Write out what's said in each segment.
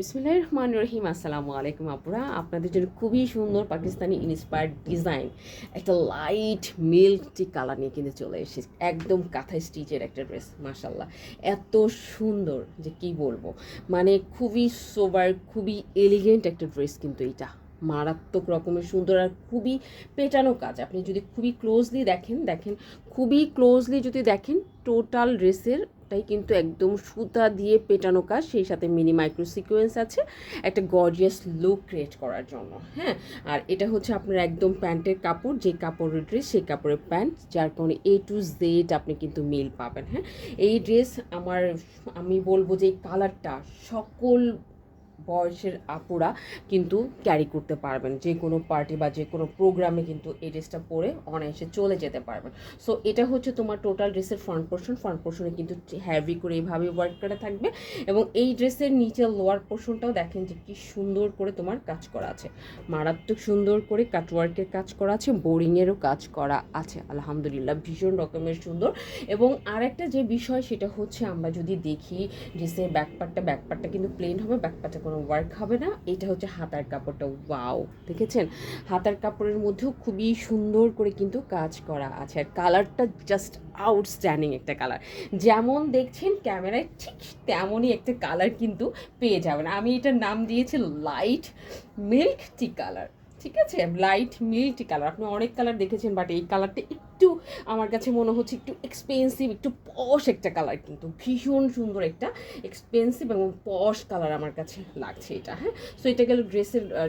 বিসমিল্লাহির রহমানির রহিম। আসসালামু আলাইকুম আপুরা, আপনাদের জন্য খুবই সুন্দর পাকিস্তানি ইন্সপায়ার্ড ডিজাইন একটা লাইট মিল্ক টি কালার নিয়ে কিন্তু চলে এসেছি। একদম কাঁথা স্টিচের একটা ড্রেস, মাশাল্লাহ এত সুন্দর যে কি বলবো, মানে খুবই সোবার, খুবই এলিগেন্ট একটা ড্রেস কিন্তু এটা মারাত্মক রকমের সুন্দর আর খুবই পেটানো কাজ। আপনি যদি খুবই ক্লোজলি দেখেন খুবই ক্লোজলি যদি দেখেন টোটাল ড্রেসের টাই কিন্তু একদম সুতা দিয়ে পেটানো কাজ, সেই সাথে মিনি মাইক্রো সিকোয়েন্স আছে একটা গর্জিয়াস লুক ক্রিয়েট করার জন্য। হ্যাঁ, আর এটা হচ্ছে আপনার একদম প্যান্টের কাপড়, যে কাপড়ের ড্রেস সেই কাপড়ের প্যান্ট, যার কারণে A to Z আপনি কিন্তু মিল পাবেন। হ্যাঁ, এই ড্রেস আমি বলবো যে এই কালারটা সকল বয়সের আপুরা কিন্তু ক্যারি করতে পারবেন, যে কোনো পার্টি বা যে কোনো প্রোগ্রামে কিন্তু এই ড্রেসটা পরে অনায়াসে চলে যেতে পারবেন। সো এটা হচ্ছে তোমার টোটাল ড্রেসের ফ্রন্ট পোর্শনে কিন্তু হ্যাভি করে এইভাবে ওয়ার্ক করা থাকবে, এবং এই ড্রেসের নিচে লোয়ার পোর্শনটাও দেখেন যে কি সুন্দর করে তোমার কাজ করা আছে, মারাত্মক সুন্দর করে কাটওয়ার্কের কাজ করা আছে, বোরিংয়েরও কাজ করা আছে। আলহামদুলিল্লাহ ভীষণ রকমের সুন্দর। এবং আরেকটা যে বিষয় সেটা হচ্ছে, আমরা যদি দেখি ড্রেসের ব্যাকপার্টটা কিন্তু প্লেন হবে, ব্যাকপার্টটা কোনো ওয়ার্ক হবে না। এটা হচ্ছে হাতার কাপড়টা, ওয়াও দেখেছেন, হাতার কাপড়ের মধ্যেও খুবই সুন্দর করে কিন্তু কাজ করা আছে, আর কালারটা জাস্ট আউটস্ট্যান্ডিং একটা কালার। যেমন দেখছেন ক্যামেরায় ঠিক তেমনই একটা কালার কিন্তু পেয়ে যাবেন। আমি এটার নাম দিয়েছি লাইট মিল্ক টি কালার। ঠিক আছে, লাইট মিল্ক টি কালার। আপনি অনেক কালার দেখেছেন, বাট এই কালারটা একটু আমার কাছে মনে হচ্ছে একটু এক্সপেন্সিভ, একটু পশ একটা কালার, কিন্তু ভীষণ সুন্দর একটা এক্সপেন্সিভ এবং পশ কালার আমার কাছে লাগছে এটা। হ্যাঁ, সো এটা গেল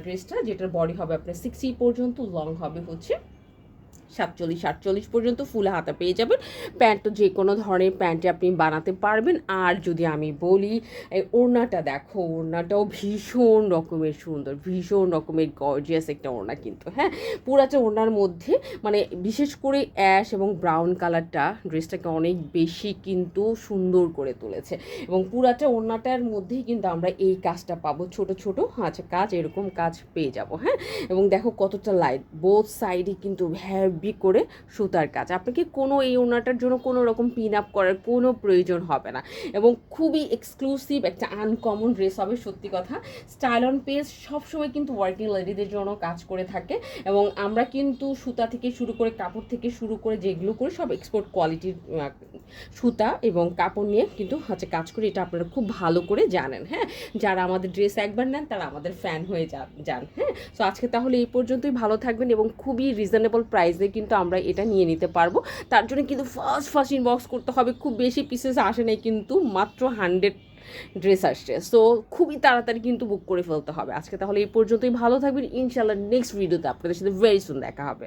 ড্রেসটা, যেটার বডি হবে আপনার 60 পর্যন্ত, লং হবে হচ্ছে 47-48 পর্যন্ত, ফুল হাতা পেয়ে যাবেন। প্যান্ট তো যে কোনো ধরনের প্যান্টে আপনি বানাতে পারবেন। আর যদি আমি বলি এই ওড়নাটা দেখো, ওড়নাটাও ভীষণ রকমের সুন্দর, ভীষণ রকমের গর্জিয়াস একটা ওড়না কিন্তু। হ্যাঁ, পুরাটা ওড়নার মধ্যে মানে বিশেষ করে অ্যাশ এবং ব্রাউন কালারটা ড্রেসটাকে অনেক বেশি কিন্তু সুন্দর করে তুলেছে, এবং পুরাটা ওড়নাটার মধ্যেই কিন্তু আমরা এই কাজটা পাবো, ছোট ছোট কাজ, এরকম কাজ পেয়ে যাব। হ্যাঁ, এবং দেখো কতটা লাইট, বোথ সাইডে কিন্তু করে সুতার কাজ। আপনাকে কোনো এই ওড়নাটার জন্য কোনো রকম পিন আপ করার কোনো প্রয়োজন হবে না, এবং খুবই এক্সক্লুসিভ একটা আনকমন ড্রেস হবে। সত্যি কথা, স্টাইল অন পেজ সবসময় কিন্তু ওয়ার্কিং লেডিদের জন্য কাজ করে থাকে, এবং আমরা কিন্তু সুতা থেকে শুরু করে কাপড় থেকে শুরু করে যেগুলো করে সব এক্সপোর্ট কোয়ালিটির সুতা এবং কাপড় নিয়ে কিন্তু কাজ করি, এটা আপনারা খুব ভালো করে জানেন। হ্যাঁ, যারা আমাদের ড্রেস একবার নেন তারা আমাদের ফ্যান হয়ে যান। হ্যাঁ, সো আজকে তাহলে এই পর্যন্তই, ভালো থাকবেন, এবং খুবই রিজনেবল প্রাইসে কিন্তু আমরা এটা নিয়ে নিতে পারবো। তার জন্য কিন্তু ফার্স্ট ইনবক্স করতে হবে, খুব বেশি পিসেস আসে নাই কিন্তু, মাত্র 100 ড্রেস আসছে। সো খুবই তাড়াতাড়ি কিন্তু বুক করে ফেলতে হবে। আজকে তাহলে এই পর্যন্তই, ভালো থাকবেন, ইনশাআল্লাহ নেক্সট ভিডিওতে আপনাদের সাথে ভেরি সুন দেখা হবে।